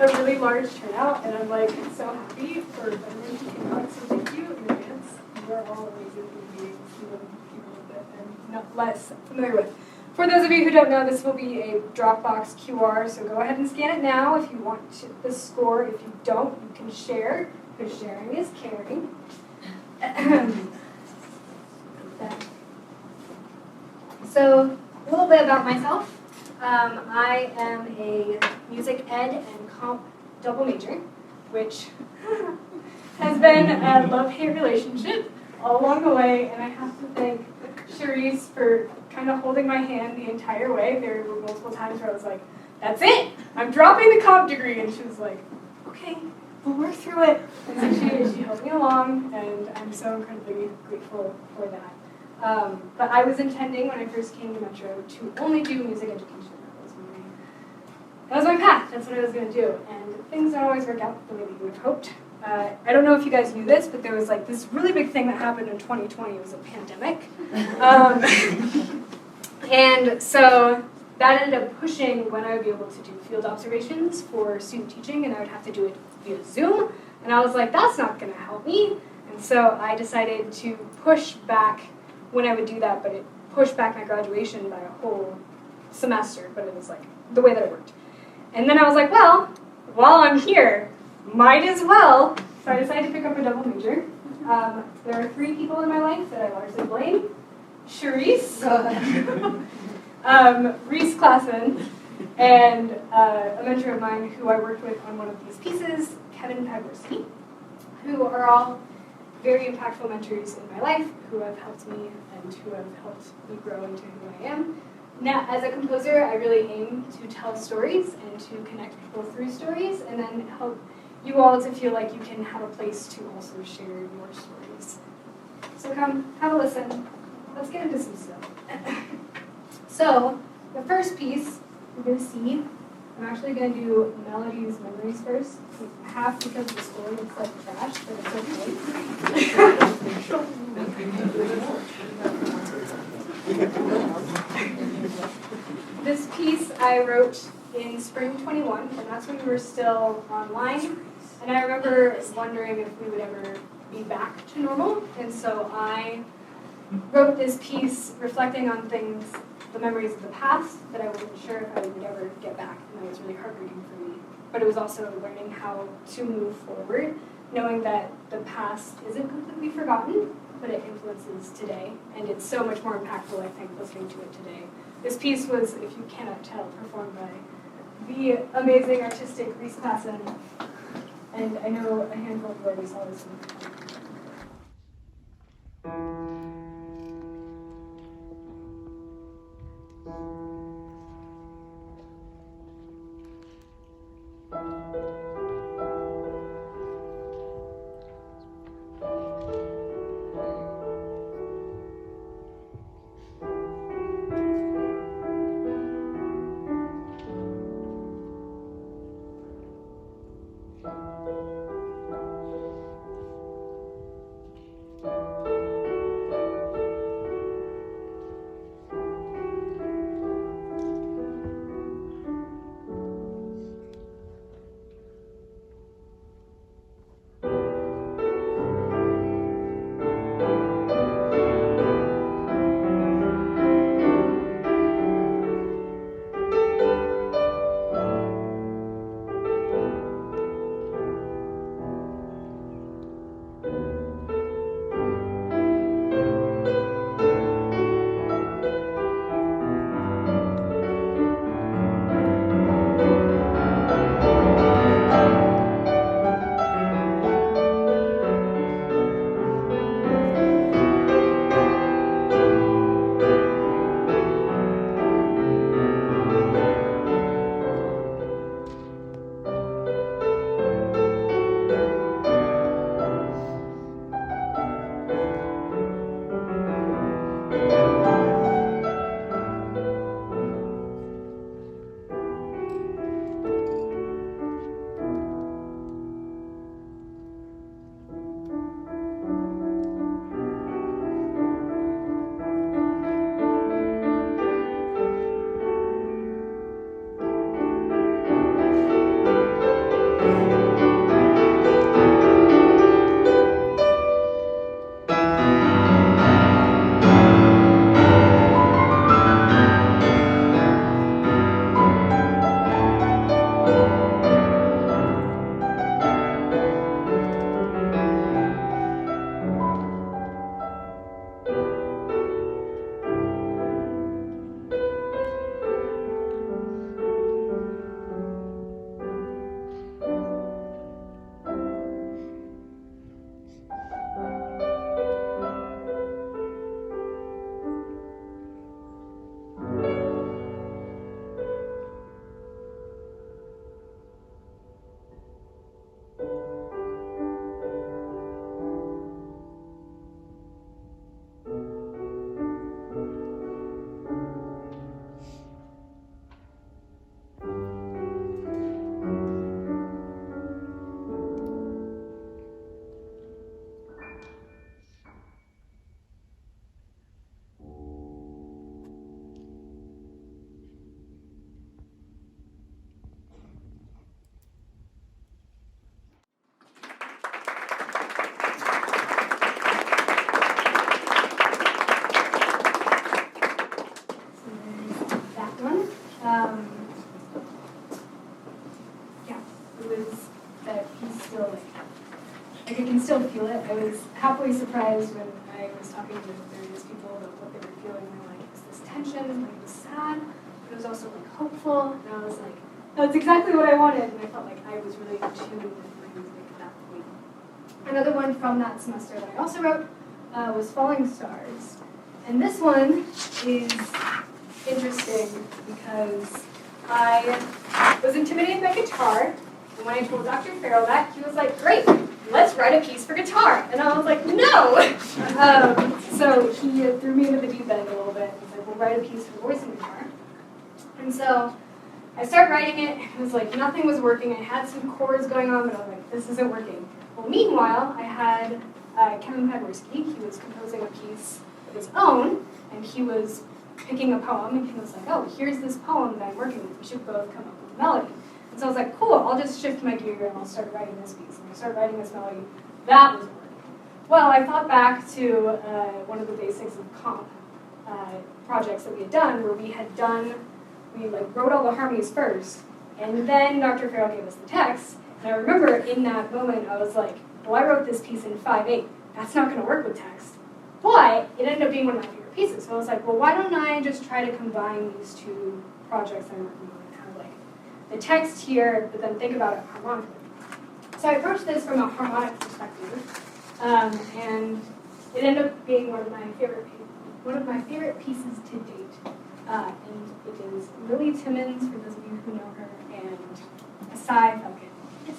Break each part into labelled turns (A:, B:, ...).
A: a really large turnout, and I'm like so happy for everyone who came out. So thank you in advance. You are all amazing human beings, even people that I'm not less familiar with. For those of you who don't know, this will be a Dropbox QR, so go ahead and scan it now if you want the score. If you don't, you can share, because sharing is caring. So, a little bit about myself. I am a music ed and comp double major, which has been a love-hate relationship all along the way, and I have to thank Cherise for kind of holding my hand the entire way. There were multiple times where I was like, that's it, I'm dropping the comp degree, and she was like, okay, we'll work through it. And so she helped me along, and I'm so incredibly grateful for that. But I was intending when I first came to Metro to only do music education. That was my path. That's what I was going to do. And things don't always work out the way that you would have hoped. I don't know if you guys knew this, but there was like this really big thing that happened in 2020. It was a pandemic. And so that ended up pushing when I would be able to do field observations for student teaching, and I would have to do it via Zoom. And I was like, that's not going to help me. And so I decided to push back when I would do that, but it pushed back my graduation by a whole semester, but it was like the way that it worked. And then I was like, well, while I'm here, might as well. So I decided to pick up a double major. There are 3 people in my life that I largely blame. Cherise, Reece Classen, and a mentor of mine who I worked with on one of these pieces, Kevin Pagorski, who are all very impactful mentors in my life who have helped me and who have helped me grow into who I am. Now, as a composer, I really aim to tell stories and to connect people through stories and then help you all to feel like you can have a place to also share your stories. So come, have a listen. Let's get into some stuff. So, the first piece we're going to see, I'm actually going to do melodies, memories first. Half because the score looks like trash, but it's okay. This piece I wrote in spring 21, and that's when we were still online. And I remember wondering if we would ever be back to normal. And so I wrote this piece reflecting on things, the memories of the past, that I wasn't sure if I would ever get back. And that was really heartbreaking for me. But it was also learning how to move forward, knowing that the past isn't completely forgotten, but it influences today. And it's so much more impactful, I think, listening to it today. This piece was, if you cannot tell, performed by the amazing artistic Reece Classen. And I know a handful of you already saw this one. yeah, it was that he's still like I can still feel it. I was happily surprised when I was talking to various people about what they were feeling. They were like, it was this tension, like it was sad, but it was also like hopeful. And I was like, that's exactly what I wanted. And I felt like I was really in tune with my music at that point. Another one from that semester that I also wrote was Falling Stars. And this one is interesting because I was intimidated by guitar. And when I told Dr. Farrell that, he was like, great, let's write a piece for guitar. And I was like, no! So he threw me into the deep end a little bit. He was like, we'll write a piece for voice and guitar. And so I started writing it. It was like nothing was working. I had some chords going on, but I was like, this isn't working. Well, meanwhile, I had Kevin He was composing a piece of his own, and he was picking a poem, and he was like, oh, here's this poem that I'm working with. We should both come up with a melody. And so I was like, cool, I'll just shift my gear and I'll start writing this piece. And I started writing this melody. That was working. Well, I thought back to one of the basics of comp projects that we had done, where we like wrote all the harmonies first, and then Dr. Farrell gave us the text. And I remember in that moment, I was like, well, I wrote this piece in 5/8. That's not going to work with text. But it ended up being one of my favorite pieces. So I was like, well, why don't I just try to combine these two projects I'm working on and have like the text here, but then think about it harmonically. So I approached this from a harmonic perspective, and it ended up being one of my favorite pieces to date. And it is Lillian Timmons, for those of you who know her, and Esai, Falcon. Yes.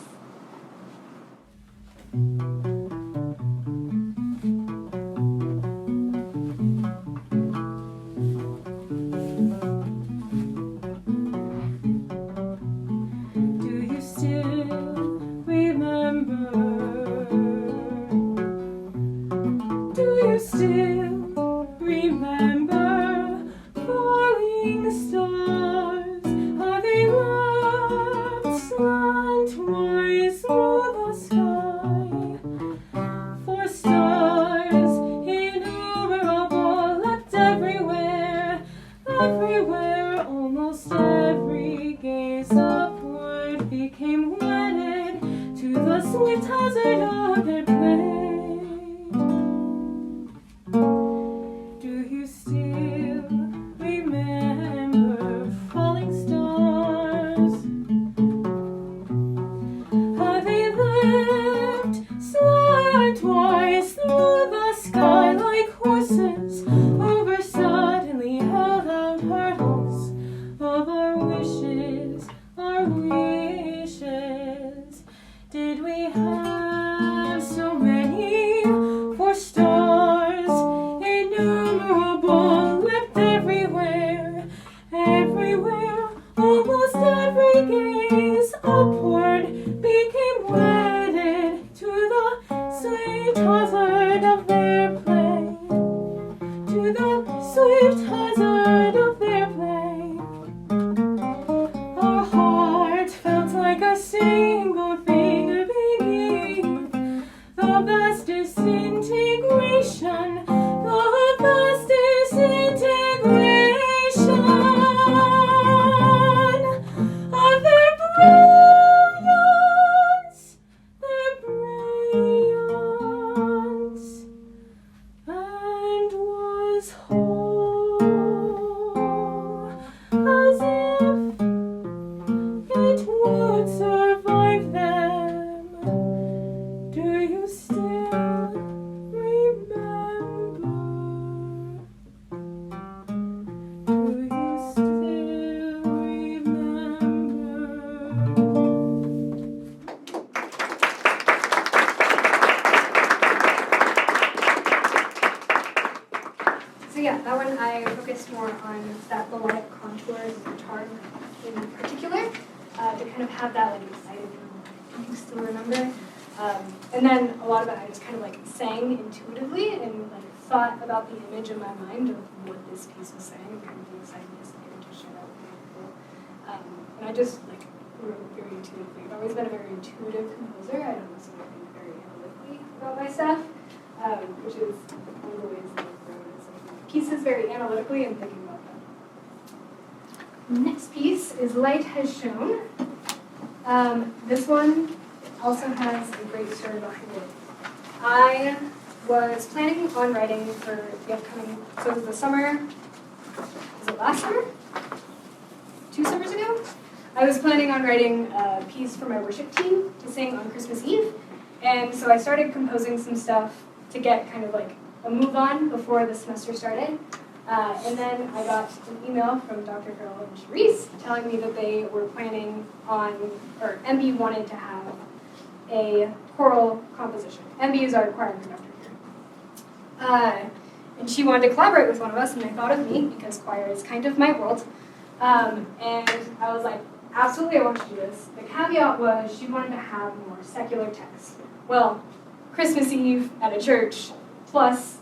A: So yeah, that one I focused more on that melodic contours of guitar in particular, to kind of have that like excited, do you still remember? And then a lot of it I just kind of like sang intuitively and like thought about the image in my mind of what this piece was saying and kind of the excitedness and able to share that with people. And I just like wrote very intuitively. I've always been a very intuitive composer. I don't necessarily think very analytically about my stuff, which is one of the ways that I've grown. Pieces very analytically and thinking about them. Next piece is Light Has Shone. This one also has a great story behind it. I was planning on writing for the upcoming, so it was the summer, was it last summer? 2 summers ago? I was planning on writing a piece for my worship team to sing on Christmas Eve, and so I started composing some stuff to get kind of like a move on before the semester started. And then I got an email from Dr. Carol and Reece telling me that they were planning on, or MB wanted to have a choral composition. MB is our choir conductor here. And she wanted to collaborate with one of us, and they thought of me because choir is kind of my world. And I was like, absolutely, I want to do this. The caveat was she wanted to have more secular text. Well, Christmas Eve at a church plus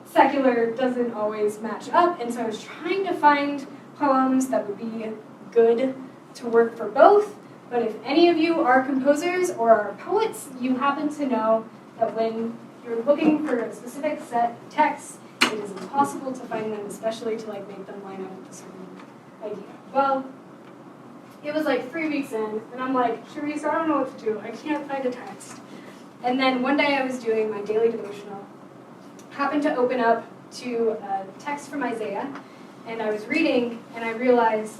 A: secular doesn't always match up, and so I was trying to find poems that would be good to work for both. But if any of you are composers or are poets, you happen to know that when you're looking for a specific set of texts, it is impossible to find them, especially to like make them line up with a certain idea. Well, it was like 3 weeks in, and I'm like, Sharice, I don't know what to do. I can't find a text. And then one day I was doing my daily devotional, happened to open up to a text from Isaiah, and I was reading, and I realized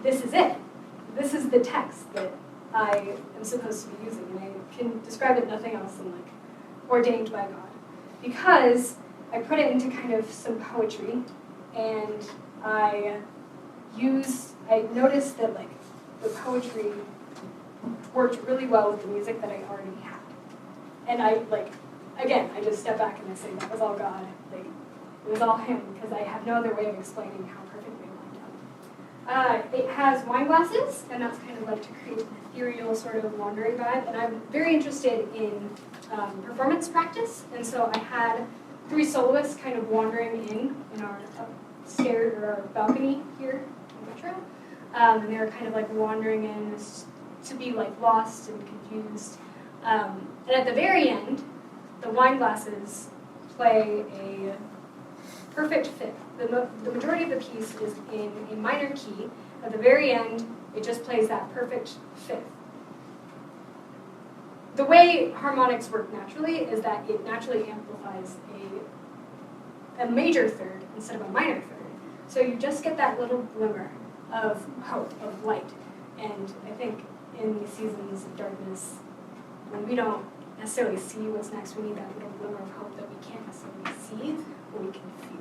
A: this is it. This is the text that I am supposed to be using, and I can describe it nothing else than like ordained by God. Because I put it into kind of some poetry, and I noticed that like the poetry worked really well with the music that I already had. And I I just step back and I say that was all God. Like, it was all Him, because I have no other way of explaining how perfectly it lined up. It has wine glasses, and that's kind of like to create an ethereal sort of wandering vibe. And I'm very interested in performance practice, and so I had 3 soloists kind of wandering in our upstairs or our balcony here in Metro, and they were kind of like wandering in to be like lost and confused. And at the very end, the wine glasses play a perfect fifth. The majority of the piece is in a minor key. At the very end, it just plays that perfect fifth. The way harmonics work naturally is that it naturally amplifies a major third instead of a minor third. So you just get that little glimmer of hope, of light. And I think in these seasons of darkness, when we don't necessarily see what's next, we need that little glimmer of hope that we can't necessarily see, but we can feel.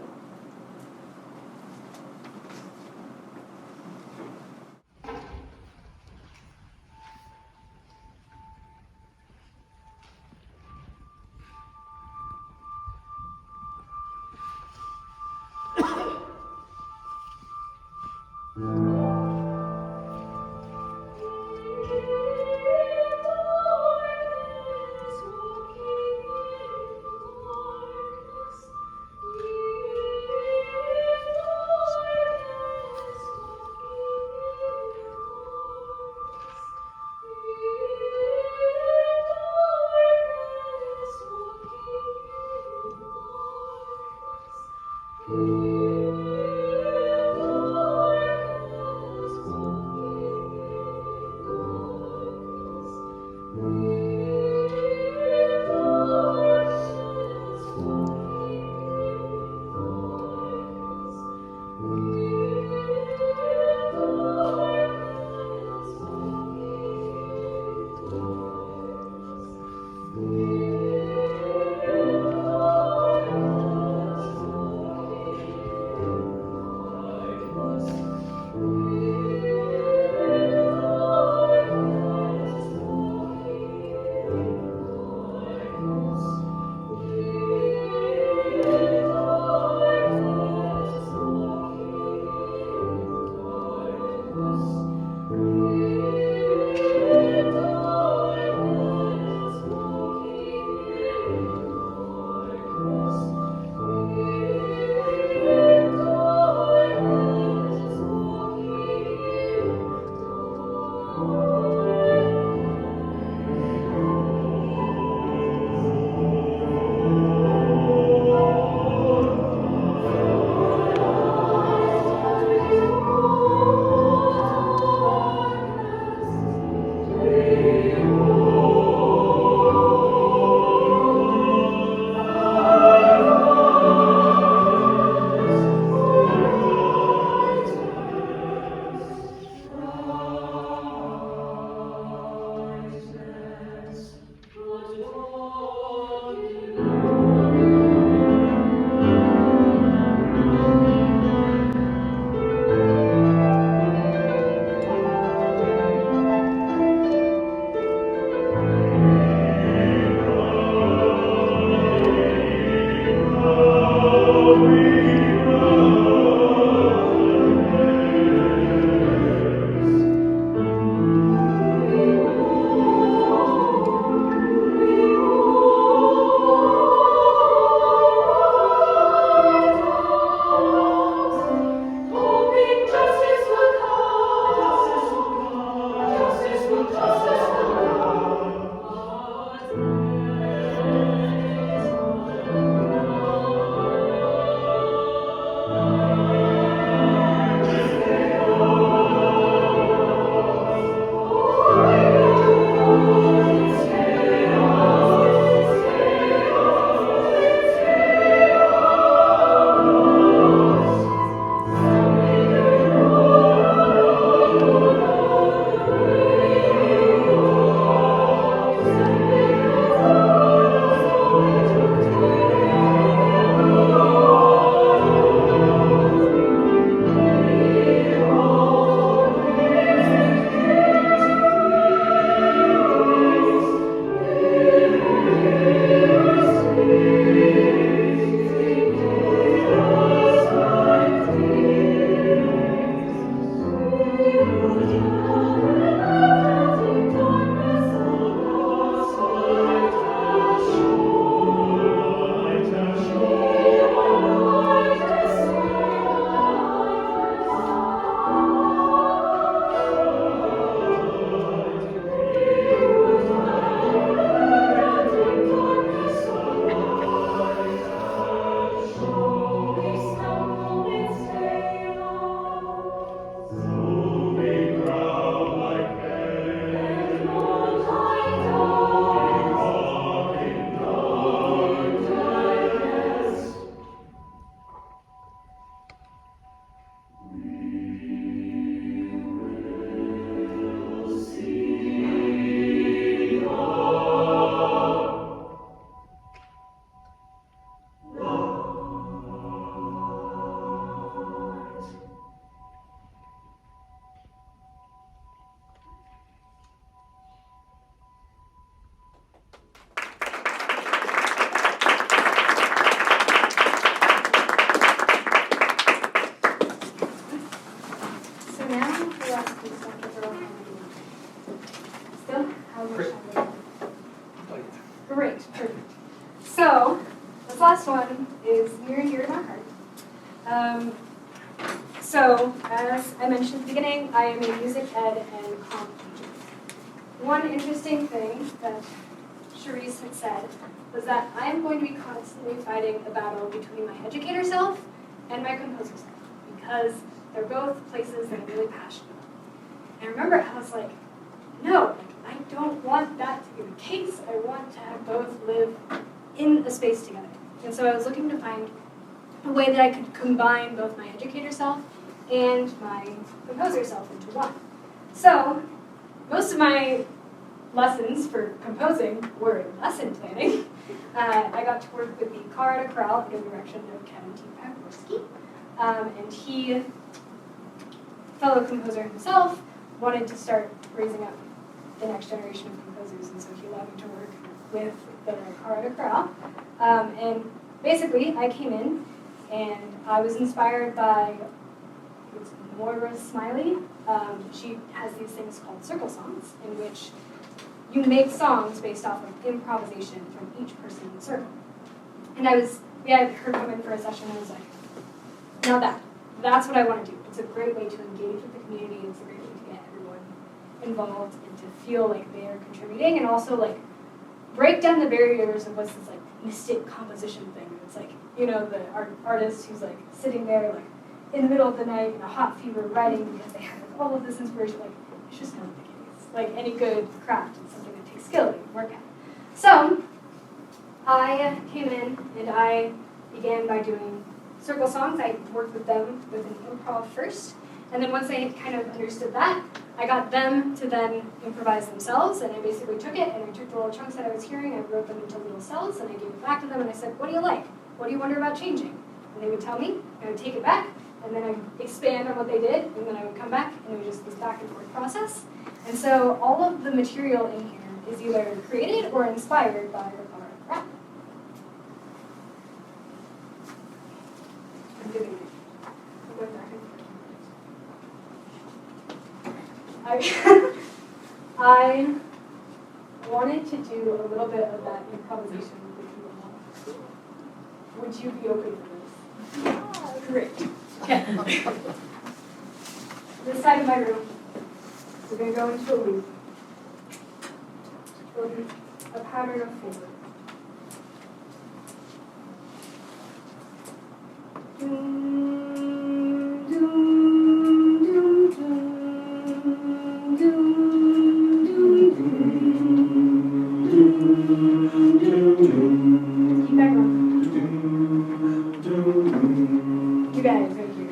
A: last one is near and dear to my heart. So, as I mentioned at the beginning, I am a music ed and comp teacher. One interesting thing that Reece had said was that I'm going to be constantly fighting a battle between my educator self and my composer self, because they're both places that I'm really passionate about. And I remember I was like, no, I don't want that to be the case. I want to have both live in a space together. And so I was looking to find a way that I could combine both my educator self and my composer self into one. So most of my lessons for composing were lesson planning. I got to work with the Colorado Chorale under the direction of Kevin T. Pagorski. And he, fellow composer himself, wanted to start raising up the next generation of composers, and so he allowed me to work with the Colorado Chorale. And basically, I came in, and I was inspired by Moira Smiley. She has these things called circle songs, in which you make songs based off of improvisation from each person in the circle. And we had her come in for a session, and I was like, now that's what I want to do. It's a great way to engage with the community. It's a great way to get everyone involved and to feel like they are contributing, and also like break down the barriers of what's this like mystic composition thing. It's like, you know, the artist who's like sitting there like in the middle of the night in a hot fever writing because they have like, all of this inspiration. Like, it's just not the case. Like any good craft, it's something that takes skill that you can work at. So I came in and I began by doing circle songs. I worked with them with an improv first, and then once they had kind of understood that, I got them to then improvise themselves, and I basically took it and I took the little chunks that I was hearing, I wrote them into little cells, and I gave it back to them, and I said, what do you like? What do you wonder about changing? And they would tell me, and I would take it back, and then I would expand on what they did, and then I would come back, and it was just this back and forth process. And so all of the material in here is either created or inspired by our rap. I'm doing it. I'm going back and forth. I wanted to do a little bit of that improvisation with you all. Would you be open for this? Yeah. Great. Okay. This side of my room, we're going to go into a loop. Building a pattern of 4. Keep that going. You guys right here.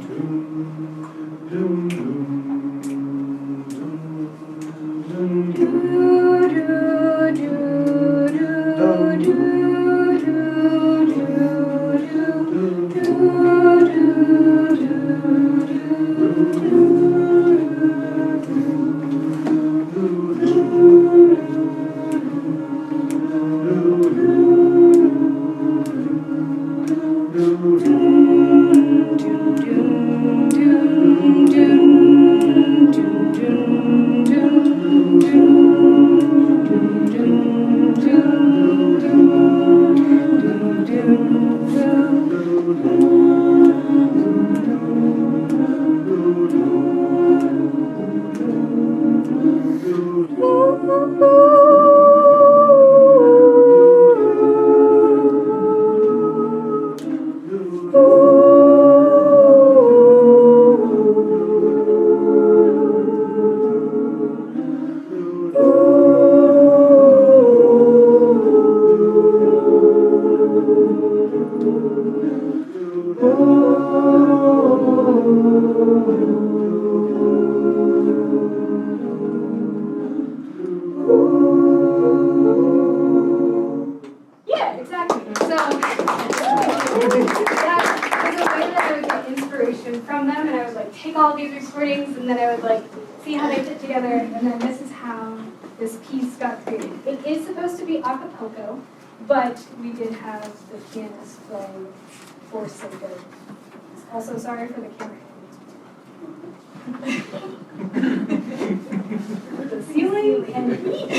A: But we did have the pianist play for sake of. Also, sorry for the camera. The ceiling and heat.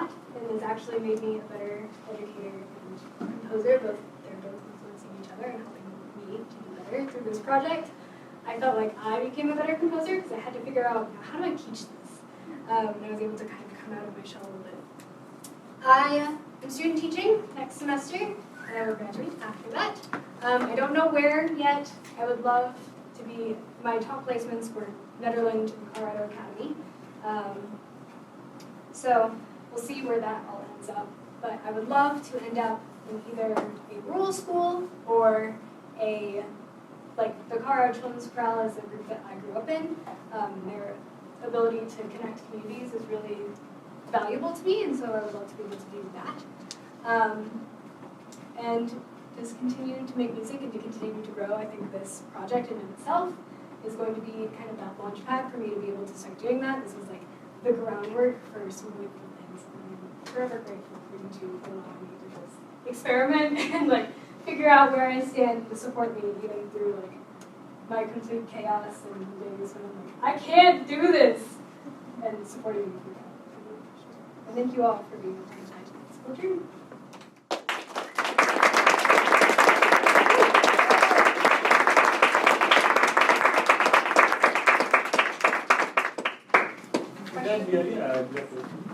A: lot, and has actually made me a better educator and composer. They're both influencing each other and helping me to do better through this project. I felt like I became a better composer because I had to figure out, how do I teach this? And I was able to kind of come out of my shell a little bit. I am student teaching next semester, and I will graduate after that. I don't know where yet. I would love to be, my top placements were Netherlands and Colorado Academy. So we'll see where that all ends up. But I would love to end up in either a rural school or like the Colorado Chorale is a group that I grew up in. Their ability to connect communities is really valuable to me, and so I would love to be able to do that. And just continue to make music and to continue to grow. I think this project in itself is going to be kind of that launch pad for me to be able to start doing that. This is like the groundwork for some really cool things. And I'm forever grateful for you to allow me to just experiment and like figure out where I stand to support me even through like my complete chaos and days when I'm like, I can't do this, and supporting me through that. And thank you all for being able to tonight. It's a dream.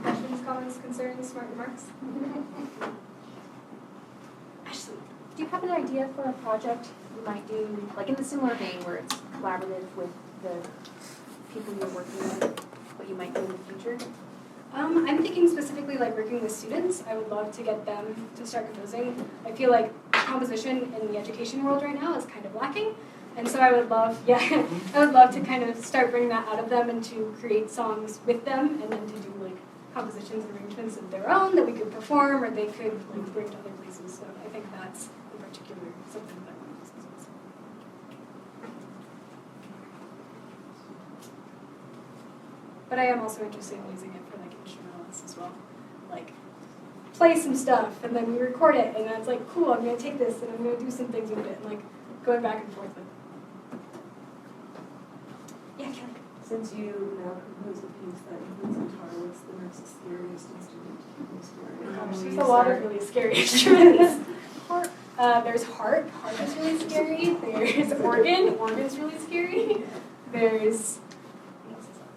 A: Questions, comments, concerns, smart remarks? Ashley,
B: do you have an idea for a project you might do, like in the similar vein where it's collaborative with the people you're working with, what you might do in the future?
A: I'm thinking specifically like working with students. I would love to get them to start composing. I feel like composition in the education world right now is kind of lacking. And so I would love, I would love to kind of start bringing that out of them and to create songs with them and then to do like compositions and arrangements of their own that we could perform or they could like bring to other places. So I think that's in particular something that I want to discuss. But I am also interested in using it for like instrumentalists as well. Like play some stuff and then we record it and then it's like, cool, I'm gonna take this and I'm gonna do some things with it and like going back and forth with it. Yeah, Kelly.
C: Since you now compose a piece that includes guitar, what's the next scariest instrument to compose for?
A: There's a lot of really scary instruments. There's harp. Harp is really scary. There's organ. Organ's really scary. There's what else is out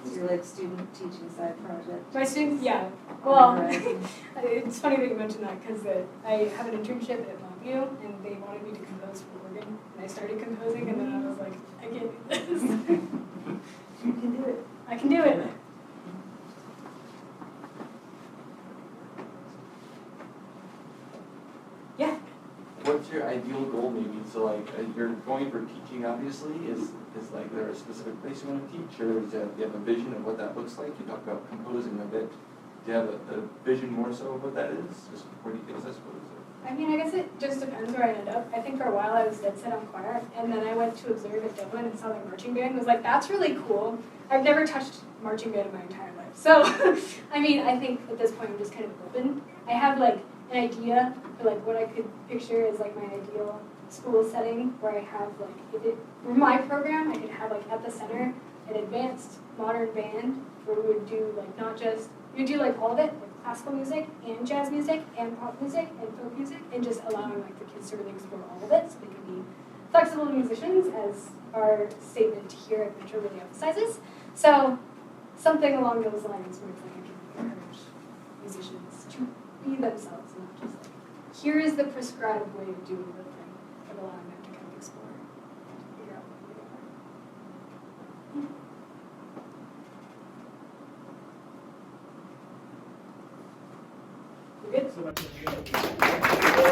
A: there?
C: Your like student teaching side project.
A: My students, yeah. Well, it's funny that you mentioned that because I have an internship at MSU and they wanted me to compose for organ. And I started composing and then I was like, I can't do this.
C: You can do it.
A: I can do it. Yeah.
D: What's your ideal goal maybe? So like you're going for teaching obviously, is like there a specific place you want to teach or do you have a vision of what that looks like? You talk about composing a bit. Do you have a vision more so of what that is? Just where do you think I suppose?
A: I mean, I guess it just depends where I end up. I think for a while I was dead set on choir, and then I went to observe at Dublin and saw their marching band and was like, that's really cool. I've never touched marching band in my entire life. So, I mean, I think at this point I'm just kind of open. I have like an idea for like what I could picture as like my ideal school setting where I have like, for my program, I could have like at the center an advanced modern band where we would do like not just, we would do like all of it, like classical music and jazz music and pop music and folk music and just allowing like the kids to really explore all of it so they can be flexible musicians as our statement here at Metro really emphasizes. So something along those lines where it's like I can encourage musicians to be themselves and not just like, here is the prescribed way of doing the thing, but allowing them to kind of explore and figure out what they are. You good?